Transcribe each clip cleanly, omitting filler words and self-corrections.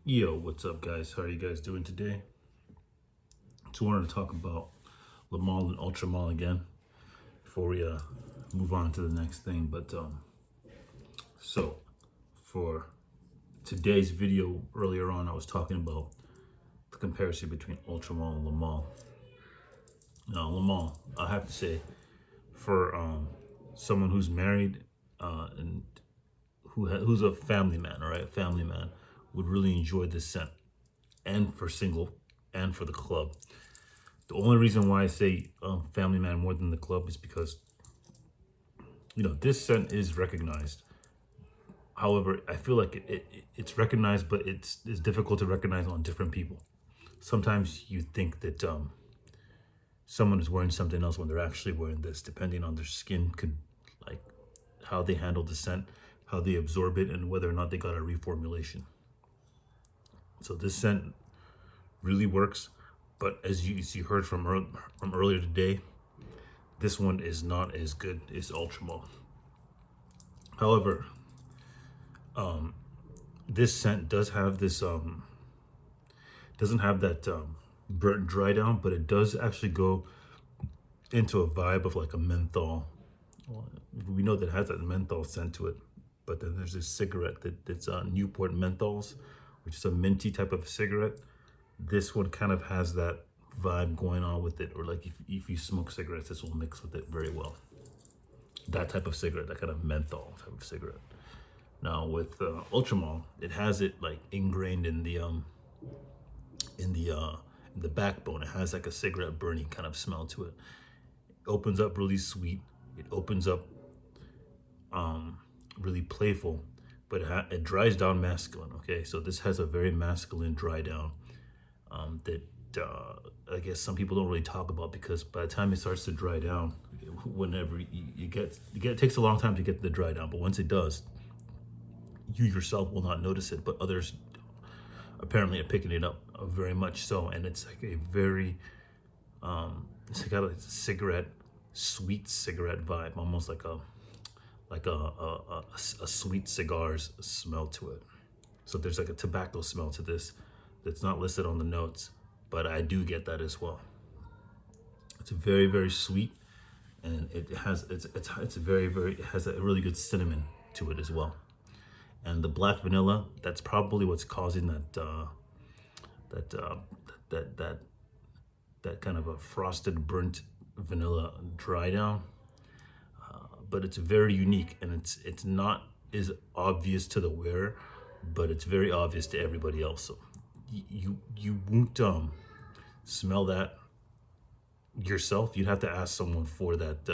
Yo, what's up, guys? How are you guys doing today? So, I wanted to talk about Lamal and Ultramal again before we move on to the next thing. So for today's video, earlier on, I was talking about the comparison between Ultramal and Lamal. Now, Lamal, I have to say, for someone who's married and who's a family man, all right, a family man would really enjoy this scent, and for single and for the club. The only reason why I say Family Man more than the club is because this scent is recognized. However, I feel like it's recognized, but it's difficult to recognize on different people. Sometimes you think that someone is wearing something else when they're actually wearing this, depending on their skin, could like how they handle the scent, how they absorb it, and whether or not they got a reformulation. So this scent really works, but as you heard from earlier today, this one is not as good as Ultramol. However, this scent does have this doesn't have that burnt dry down, but it does actually go into a vibe of like a menthol. Well, we know that it has that menthol scent to it, but then there's this cigarette that's Newport menthols, which is a minty type of cigarette. This one kind of has that vibe going on with it, or like if you smoke cigarettes, this will mix with it very well. That type of cigarette, that kind of menthol type of cigarette. Now with Ultramol, it has it like ingrained in the uh, in the backbone. It has like a cigarette burning kind of smell to it. It opens up really sweet. It opens up really playful, but it dries down masculine. Okay, so this has a very masculine dry down that I guess some people don't really talk about, because by the time it starts to dry down, whenever you get it takes a long time to get the dry down, but once it does, you yourself will not notice it, but others apparently are picking it up very much so. And it's like a very it's got a cigarette, sweet cigarette vibe, almost like a sweet cigars smell to it. So there's like a tobacco smell to this that's not listed on the notes, but I do get that as well. It's very, very sweet, and it's very, it has a really good cinnamon to it as well. And the black vanilla, that's probably what's causing that uh, that that that kind of a frosted burnt vanilla dry down. But it's very unique, and it's not as obvious to the wearer, but it's very obvious to everybody else. So you won't smell that yourself. You'd have to ask someone for that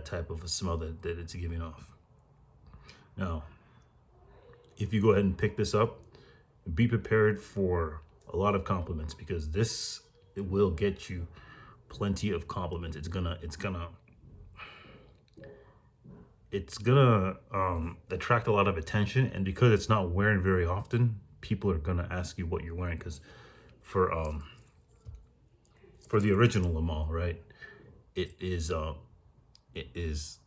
type of a smell that it's giving off. Now, if you go ahead and pick this up, be prepared for a lot of compliments, because it will get you plenty of compliments. It's gonna attract a lot of attention, and because it's not wearing very often, people are gonna ask you what you're wearing. Because for um for the original Lamal, right, it is it is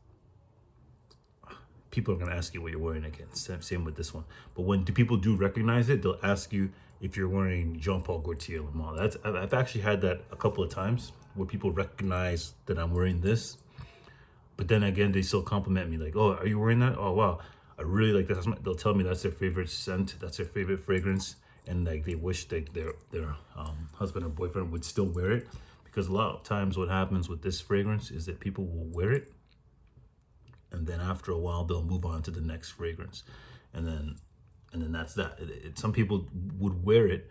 people are gonna ask you what you're wearing again. Same with this one. But when people do recognize it, they'll ask you if you're wearing Jean Paul Gaultier Lamal. I've actually had that a couple of times where people recognize that I'm wearing this, but then again, they still compliment me like, "Oh, are you wearing that? Oh, wow, I really like that." They'll tell me that's their favorite scent, that's their favorite fragrance, and like they wish that their husband or boyfriend would still wear it. Because a lot of times, what happens with this fragrance is that people will wear it, and then after a while, they'll move on to the next fragrance, and then that's that. Some people would wear it,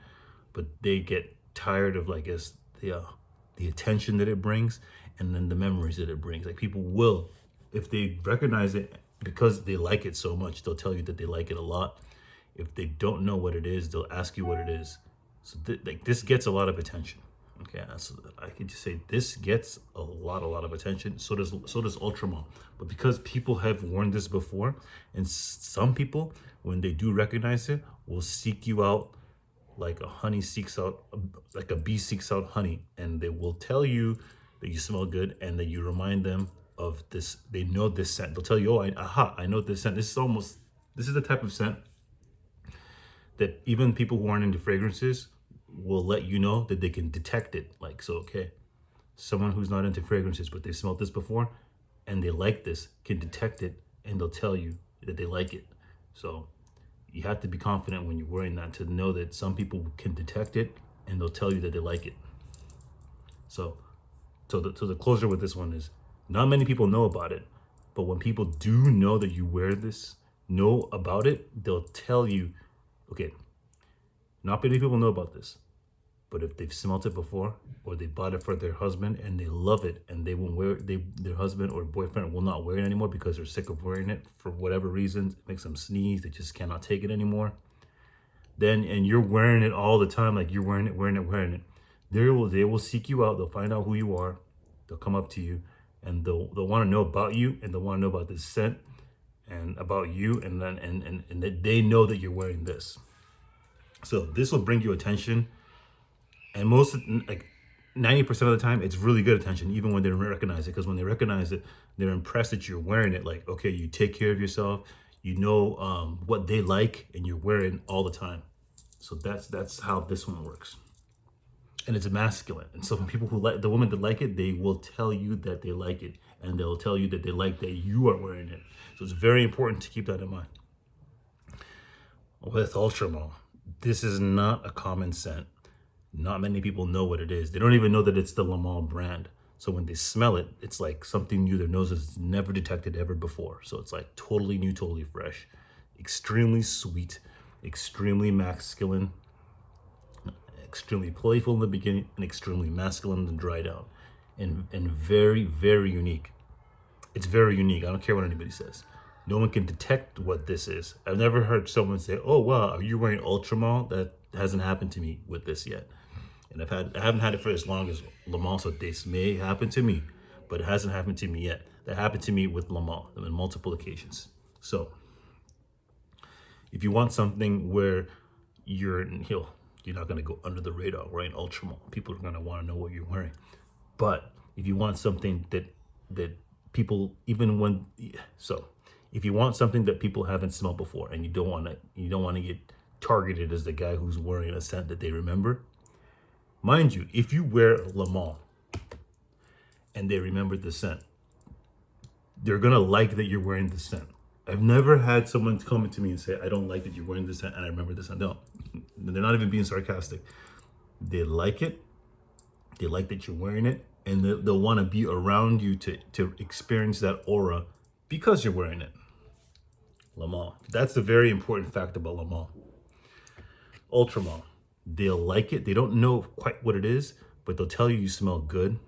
but they get tired of, like, guess the attention that it brings, and then the memories that it brings. Like, people will, if they recognize it because they like it so much, they'll tell you that they like it a lot. If they don't know what it is, they'll ask you what it is. So like, this gets a lot of attention. Okay, so I can just say this gets a lot of attention. So does Ultramont. But because people have worn this before, and some people, when they do recognize it, will seek you out like a honey seeks out, like a bee seeks out honey, and they will tell you that you smell good, and that you remind them of this. They know this scent. They'll tell you, "Oh, I know this scent. This is the type of scent that even people who aren't into fragrances will let you know that they can detect it. Like, so, okay, someone who's not into fragrances, but they've smelled this before and they like this can detect it and they'll tell you that they like it. So you have to be confident when you're wearing that to know that some people can detect it and they'll tell you that they like it. So, the closure with this one is not many people know about it, but when people do know that you wear this, know about it, they'll tell you, okay, not many people know about this, but if they've smelt it before or they bought it for their husband and they love it and they won't wear it, their husband or boyfriend will not wear it anymore because they're sick of wearing it for whatever reasons, it makes them sneeze, they just cannot take it anymore. Then, and you're wearing it all the time, like you're wearing it, they will seek you out, they'll find out who you are, they'll come up to you, and they'll want to know about you, and they'll want to know about this scent and about you, and then and that they know that you're wearing this. So this will bring you attention, and most, like 90% of the time, it's really good attention, even when they don't recognize it. Because when they recognize it, they're impressed that you're wearing it. Like, okay, you take care of yourself, you know what they like, and you're wearing all the time. So that's how this one works. And it's masculine. And so for people who like the women that like it, they will tell you that they like it, and they'll tell you that they like that you are wearing it. So it's very important to keep that in mind. With Ultramall, this is not a common scent. Not many people know what it is. They don't even know that it's the Le Male brand. So when they smell it, it's like something new. Their nose has never detected ever before. So it's like totally new, totally fresh, extremely sweet, extremely masculine, extremely playful in the beginning, and extremely masculine in the dry down, and very, very unique. It's very unique. I don't care what anybody says. No one can detect what this is. I've never heard someone say, "Oh wow, are you wearing Ultramall?" That hasn't happened to me with this yet. And I haven't had it for as long as Le Male, so this may happen to me, but it hasn't happened to me yet. That happened to me with Le Male on multiple occasions. So if you want something where you're not gonna go under the radar wearing Ultramall, people are gonna want to know what you're wearing. But if you want something that people even when so if you want something that people haven't smelled before and you don't want to get targeted as the guy who's wearing a scent that they remember, mind you, if you wear Le Male and they remember the scent, they're gonna like that you're wearing the scent. I've never had someone come to me and say, "I don't like that you're wearing this scent," and I remember this scent. No, they're not even being sarcastic. They like it. They like that you're wearing it, and they'll want to be around you to experience that aura because you're wearing it. Le Male. That's the very important fact about Le Male. Ultramall. They'll like it. They don't know quite what it is, but they'll tell you you smell good,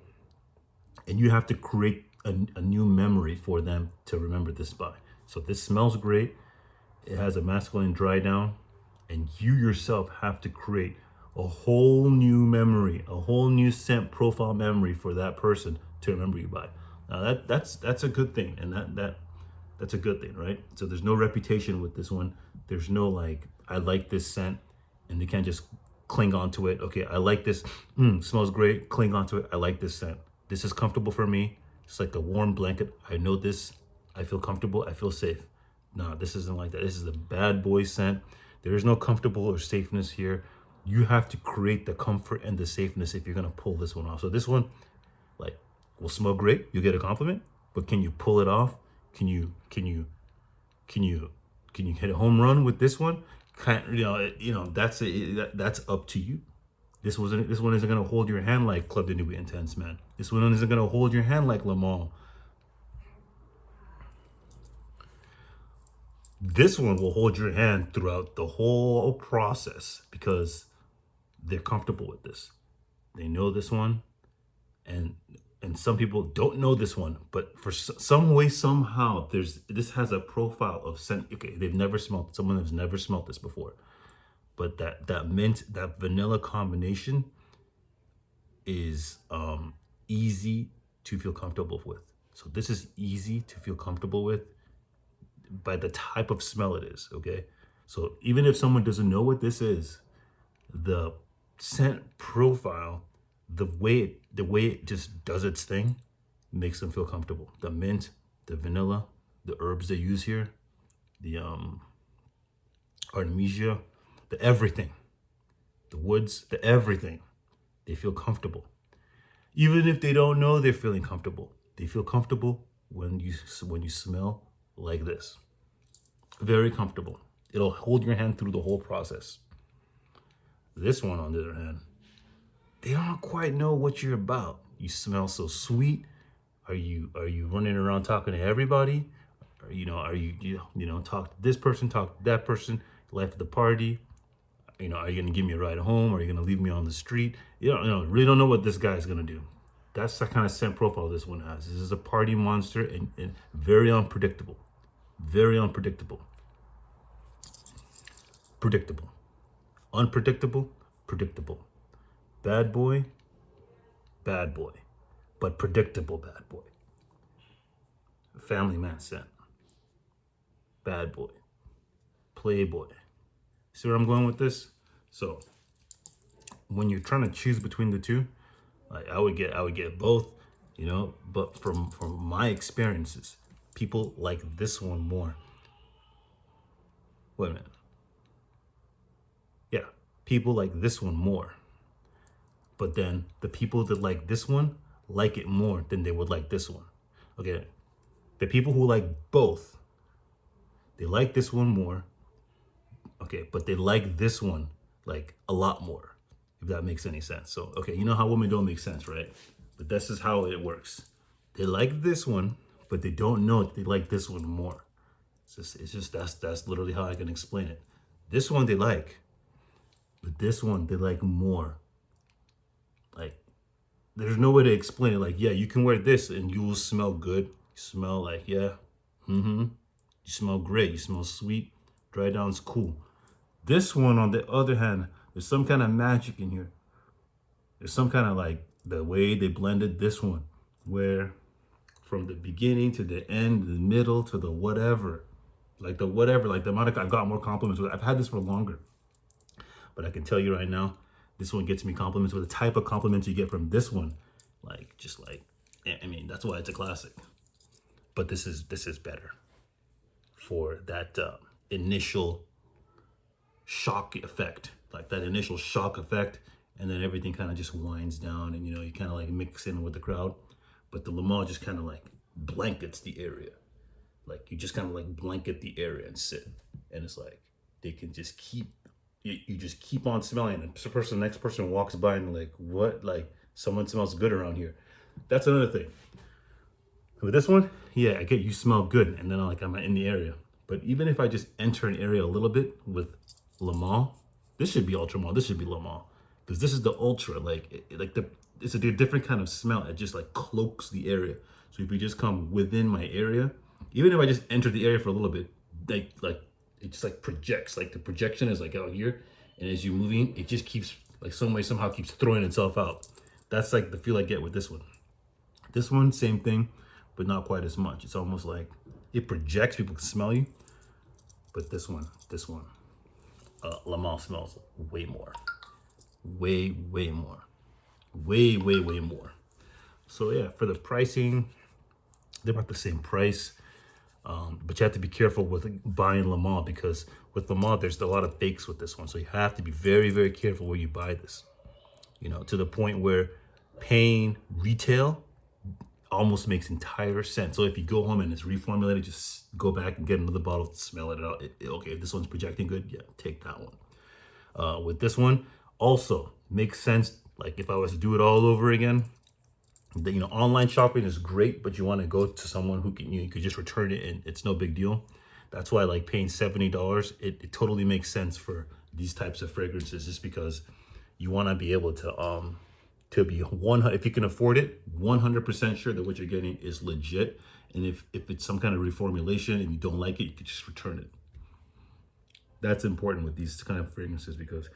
and you have to create a new memory for them to remember this by. So this smells great. It has a masculine dry down, and you yourself have to create a whole new memory, a whole new scent profile memory for that person to remember you by. Now that's a good thing, and that's a good thing, right? So there's no reputation with this one. There's no like, I like this scent, and they can't just cling onto it. Okay, I like this, smells great, cling onto it. I like this scent. This is comfortable for me. It's like a warm blanket. I know this. I feel comfortable. I feel safe. No, this isn't like that. This is a bad boy scent. There is no comfortable or safeness here. You have to create the comfort and the safeness if you're gonna pull this one off. So this one, like, will smell great. You get a compliment, but can you pull it off? Can you hit a home run with this one? That's up to you. This one isn't gonna hold your hand like Club de Nuit Intense, man. This one isn't gonna hold your hand like Le Male. This one will hold your hand throughout the whole process because they're comfortable with this. They know this one, and some people don't know this one, but for some way, somehow, this has a profile of scent. Okay, someone has never smelled this before, but that mint, that vanilla combination is easy to feel comfortable with. So this is easy to feel comfortable with by the type of smell it is. Okay, so even if someone doesn't know what this is, the scent profile, the way it just does its thing, makes them feel comfortable. The mint, the vanilla, the herbs they use here, the artemisia, the everything, the woods, the everything. They feel comfortable. Even if they don't know they're feeling comfortable, they feel comfortable when you smell like this. Very comfortable. It'll hold your hand through the whole process. This one, on the other hand, they don't quite know what you're about. You smell so sweet. Are you running around talking to everybody? Or, are you talk to this person, talk to that person, life of the party? Are you gonna give me a ride home? Or are you gonna leave me on the street? Really don't know what this guy's gonna do. That's the kind of scent profile this one has. This is a party monster and very unpredictable. Very unpredictable. Predictable. Unpredictable, predictable. Bad boy, but predictable bad boy. Family man scent. Bad boy. Playboy. See where I'm going with this? So when you're trying to choose between the two, like I would get both, but from my experiences, people like this one more. Wait a minute. Yeah, people like this one more. But then the people that like this one like it more than they would like this one. Okay, the people who like both, they like this one more. Okay, but they like this one like a lot more, if that makes any sense. So, okay, you know how women don't make sense, right? But this is how it works. They like this one, but they don't know that they like this one more. It's just that's literally how I can explain it. This one they like, but this one they like more. Like, there's no way to explain it. Like, yeah, you can wear this and you will smell good. You smell like, yeah, you smell great. You smell sweet. Dry down's cool. This one, on the other hand, there's some kind of magic in here. There's some kind of like the way they blended this one, where from the beginning to the end, the middle to the whatever, like the amount of, I've got more compliments with it. I've had this for longer, but I can tell you right now, this one gets me compliments with the type of compliments you get from this one. That's why it's a classic. But this is better for that initial shock effect, and then everything kind of just winds down, and you kind of like mix in with the crowd. But the Le Mans just kind of like blankets the area. Like you just kind of like blanket the area and sit, and it's like they can just keep, you just keep on smelling, and the next person walks by and like, what? Like someone smells good around here. That's another thing. With this one, yeah, I get you smell good, and then I'm in the area. But even if I just enter an area a little bit with Le Mans, this should be Ultra Mans. This should be Le Mans, because this is the Ultra. It's a different kind of smell. It just like cloaks the area. So if you just come within my area, even if I just enter the area for a little bit, like it just like projects. Like the projection is like out here, and as you're moving, it just keeps like somehow keeps throwing itself out. That's like the feel I get with this one. This one, same thing, but not quite as much. It's almost like it projects. People can smell you. But this one, Le Mans smells way more. Way more. Way more. So yeah, for the pricing, they're about the same price. But you have to be careful with buying Le Mans, because with Le Mans, there's a lot of fakes with this one. So you have to be very, very careful where you buy this. To the point where paying retail almost makes entire sense. So if you go home and it's reformulated, just go back and get another bottle, smell it out. Okay, if this one's projecting good, yeah, take that one. With this one, also makes sense. Like if I was to do it all over again, online shopping is great, but you want to go to someone who can, you could just return it and it's no big deal. That's why I like paying $70. It totally makes sense for these types of fragrances, just because you want to be able to be if you can afford it, 100% sure that what you're getting is legit. And if it's some kind of reformulation and you don't like it, you can just return it. That's important with these kind of fragrances, because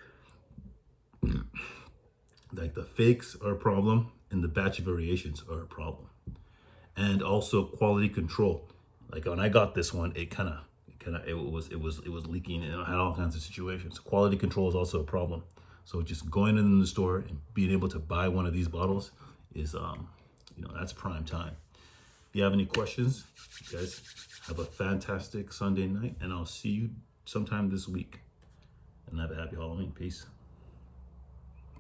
like the fakes are a problem and the batch variations are a problem. And also quality control. Like when I got this one, it was leaking, and I had all kinds of situations. Quality control is also a problem. So just going in the store and being able to buy one of these bottles is, that's prime time. If you have any questions, you guys have a fantastic Sunday night, and I'll see you sometime this week. and have a happy Halloween. Peace.